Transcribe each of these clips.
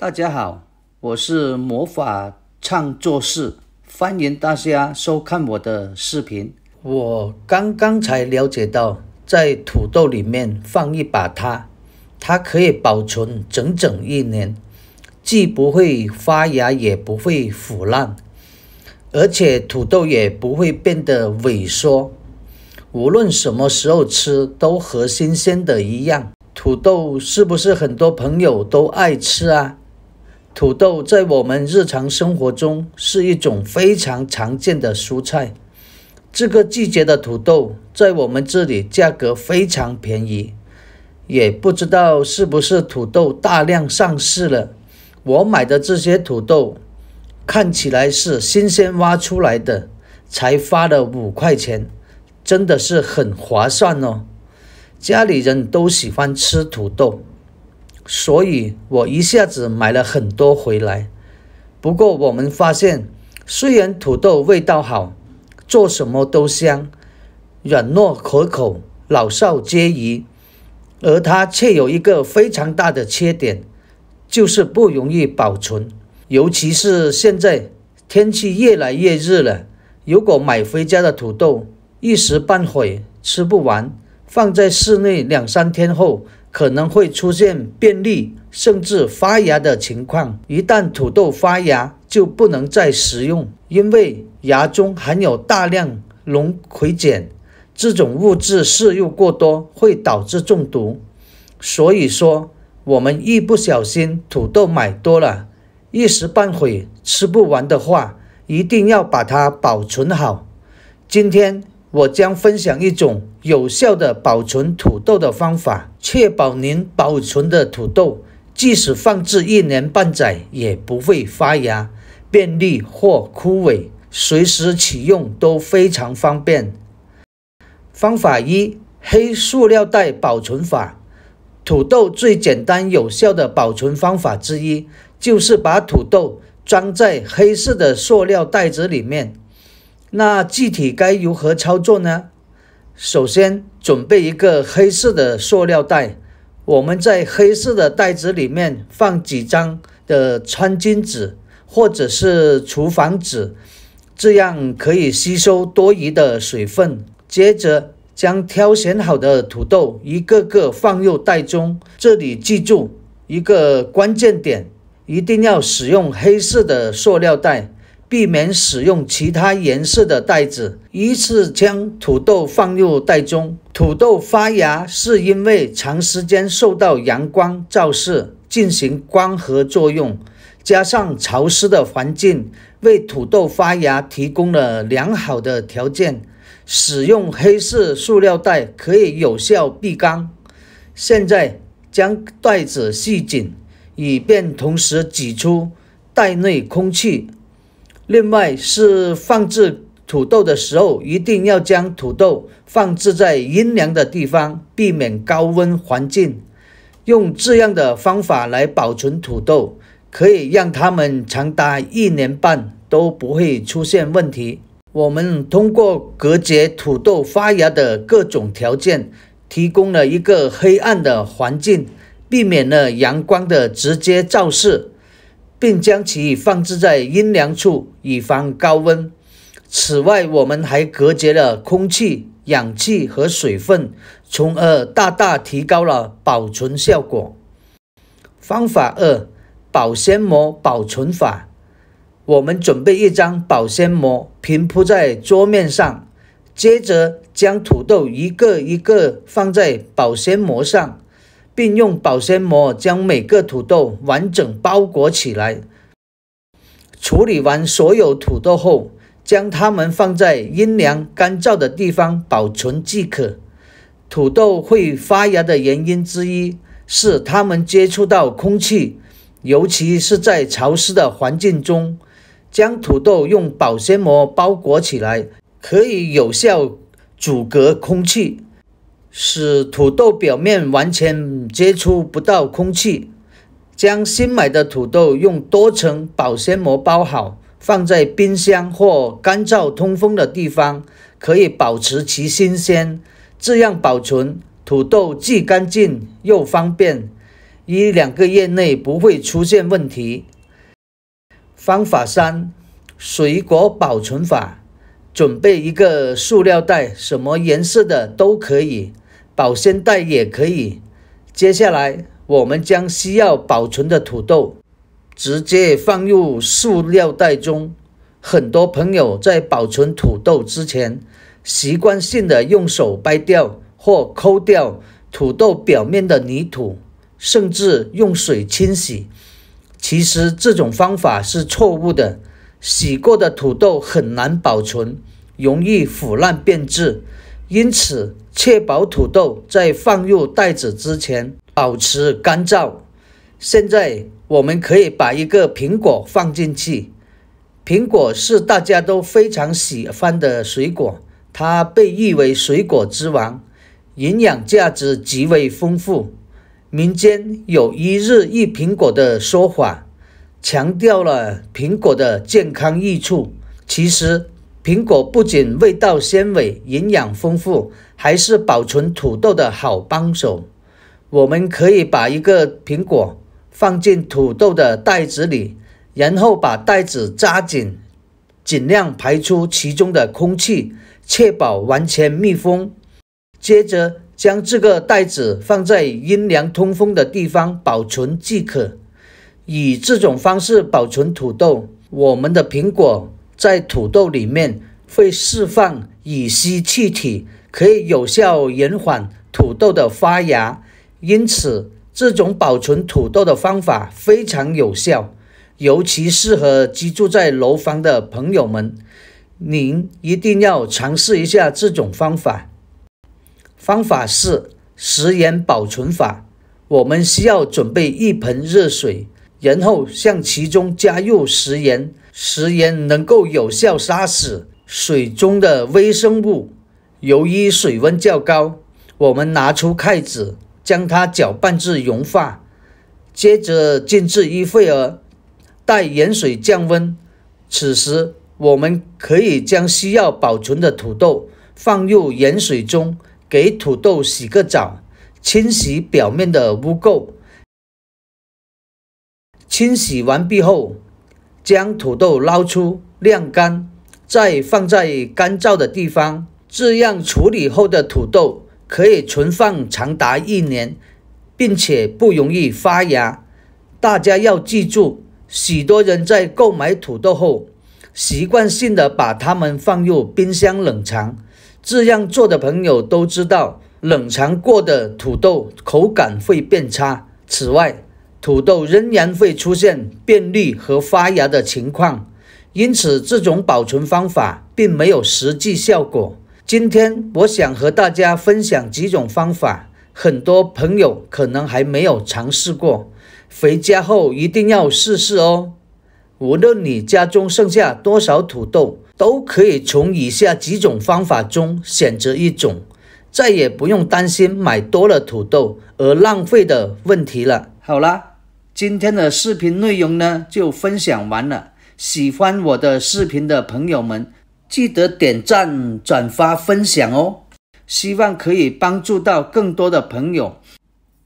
大家好，我是魔法唱作室，欢迎大家收看我的视频。我刚刚才了解到，在土豆里面放一把它可以保存整整1年，既不会发芽，也不会腐烂，而且土豆也不会变得萎缩。无论什么时候吃，都和新鲜的一样。土豆是不是很多朋友都爱吃啊？土豆在我们日常生活中是一种非常常见的蔬菜。这个季节的土豆在我们这里价格非常便宜，也不知道是不是土豆大量上市了。我买的这些土豆看起来是新鲜挖出来的，才花了5块钱，真的是很划算哦。家里人都喜欢吃土豆，所以我一下子买了很多回来。不过我们发现，虽然土豆味道好，做什么都香，软糯可口，老少皆宜，而它却有一个非常大的缺点，就是不容易保存。尤其是现在天气越来越热了，如果买回家的土豆一时半会吃不完，放在室内2-3天后，可能会出现变绿甚至发芽的情况。一旦土豆发芽，就不能再食用，因为芽中含有大量龙葵碱，这种物质摄入过多会导致中毒。所以说，我们一不小心土豆买多了，一时半会吃不完的话，一定要把它保存好。今天我将分享一种有效的保存土豆的方法，确保您保存的土豆即使放置1年半载也不会发芽、变绿或枯萎，随时取用都非常方便。方法1：黑塑料袋保存法。土豆最简单有效的保存方法之一，就是把土豆装在黑色的塑料袋子里面。那具体该如何操作呢？首先准备一个黑色的塑料袋，我们在黑色的袋子里面放几张的餐巾纸或者是厨房纸，这样可以吸收多余的水分。接着将挑选好的土豆一个个放入袋中，这里记住一个关键点，一定要使用黑色的塑料袋，避免使用其他颜色的袋子。依次将土豆放入袋中。土豆发芽是因为长时间受到阳光照射进行光合作用，加上潮湿的环境为土豆发芽提供了良好的条件。使用黑色塑料袋可以有效避光。现在将袋子系紧，以便同时挤出袋内空气。另外是放置土豆的时候，一定要将土豆放置在阴凉的地方，避免高温环境。用这样的方法来保存土豆，可以让它们长达1年半都不会出现问题。我们通过隔绝土豆发芽的各种条件，提供了一个黑暗的环境，避免了阳光的直接照射，并将其放置在阴凉处，以防高温。此外，我们还隔绝了空气、氧气和水分，从而大大提高了保存效果。方法2：保鲜膜保存法。我们准备一张保鲜膜，平铺在桌面上，接着将土豆一个一个放在保鲜膜上，并用保鲜膜将每个土豆完整包裹起来。处理完所有土豆后，将它们放在阴凉干燥的地方保存即可。土豆会发芽的原因之一是它们接触到空气，尤其是在潮湿的环境中。将土豆用保鲜膜包裹起来，可以有效阻隔空气，使土豆表面完全接触不到空气。将新买的土豆用多层保鲜膜包好，放在冰箱或干燥通风的地方，可以保持其新鲜。这样保存土豆既干净又方便， 1-2个月内不会出现问题。方法3，水果保存法。准备一个塑料袋，什么颜色的都可以，保鲜袋也可以。接下来我们将需要保存的土豆直接放入塑料袋中。很多朋友在保存土豆之前，习惯性的用手掰掉或抠掉土豆表面的泥土，甚至用水清洗。其实这种方法是错误的，洗过的土豆很难保存，容易腐烂变质，因此确保土豆在放入袋子之前保持干燥。现在我们可以把一个苹果放进去。苹果是大家都非常喜欢的水果，它被誉为水果之王，营养价值极为丰富。民间有1日1苹果的说法，强调了苹果的健康益处。其实苹果不仅味道鲜美，营养丰富，还是保存土豆的好帮手。我们可以把一个苹果放进土豆的袋子里，然后把袋子扎紧，尽量排出其中的空气，确保完全密封。接着将这个袋子放在阴凉通风的地方保存即可。以这种方式保存土豆，我们的苹果在土豆里面会释放乙烯气体，可以有效延缓土豆的发芽。因此这种保存土豆的方法非常有效，尤其适合居住在楼房的朋友们，您一定要尝试一下这种方法。方法4，食盐保存法。我们需要准备1盆热水，然后向其中加入食盐。食盐能够有效杀死水中的微生物。由于水温较高，我们拿出筷子将它搅拌至融化，接着静置1会儿，待盐水降温。此时我们可以将需要保存的土豆放入盐水中，给土豆洗个澡，清洗表面的污垢。清洗完毕后，将土豆捞出晾干，再放在干燥的地方。这样处理后的土豆可以存放长达1年，并且不容易发芽。大家要记住，许多人在购买土豆后，习惯性的把它们放入冰箱冷藏。这样做的朋友都知道，冷藏过的土豆口感会变差。此外，土豆仍然会出现变绿和发芽的情况，因此这种保存方法并没有实际效果。今天我想和大家分享几种方法，很多朋友可能还没有尝试过，回家后一定要试试哦。无论你家中剩下多少土豆，都可以从以下几种方法中选择一种，再也不用担心买多了土豆而浪费的问题了。好啦，今天的视频内容呢就分享完了。喜欢我的视频的朋友们，记得点赞、转发、分享哦。希望可以帮助到更多的朋友。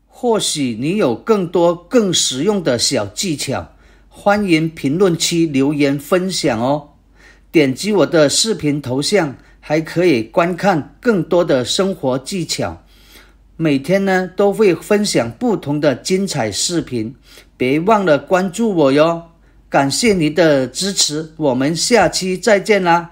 或许你有更多更实用的小技巧，欢迎评论区留言分享哦。点击我的视频头像，还可以观看更多的生活技巧。每天呢都会分享不同的精彩视频，别忘了关注我哟。感谢你的支持，我们下期再见啦。